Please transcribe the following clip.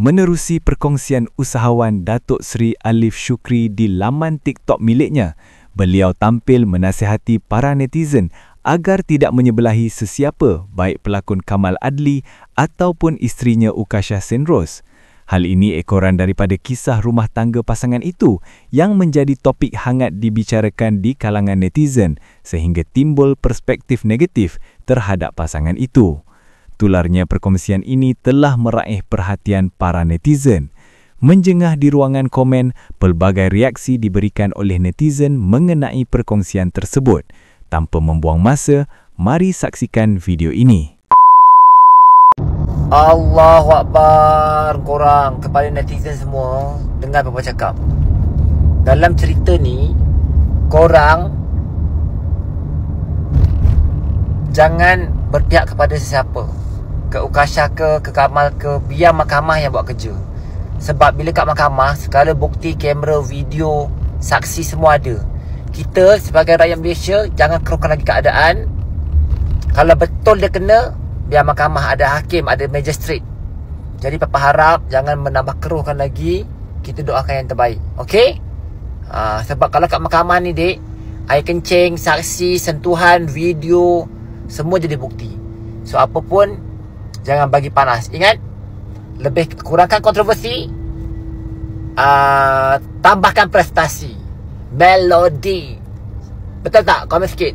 menerusi perkongsian usahawan Datuk Seri Alif Shukri di laman TikTok miliknya. Beliau tampil menasihati para netizen agar tidak menyebelahi sesiapa, baik pelakon Kamal Adli ataupun isterinya Ukasha Senros. Hal ini ekoran daripada kisah rumah tangga pasangan itu yang menjadi topik hangat dibicarakan di kalangan netizen sehingga timbul perspektif negatif terhadap pasangan itu. Tularnya perkongsian ini telah meraih perhatian para netizen. Menjengah di ruangan komen, pelbagai reaksi diberikan oleh netizen mengenai perkongsian tersebut. Tanpa membuang masa, mari saksikan video ini. Allahu Akbar korang, kepada netizen semua, dengar apa cakap. Dalam cerita ni, korang jangan berpihak kepada sesiapa, ke Ukasha ke Kamal ke, biar mahkamah yang buat kerja. Sebab bila kat mahkamah, segala bukti, kamera, video, saksi semua ada. Kita sebagai rakyat Malaysia jangan keruhkan lagi keadaan. Kalau betul dia kena, biar mahkamah ada hakim, ada magistrate. Jadi Papa harap jangan menambah keruhkan lagi. Kita doakan yang terbaik. Okey? Sebab kalau kat mahkamah ni dek, air kencing, saksi, sentuhan, video, semua jadi bukti. So apa pun, jangan bagi panas. Ingat, lebih kurangkan kontroversi, tambahkan prestasi, melodi. Betul tak? Komen sikit.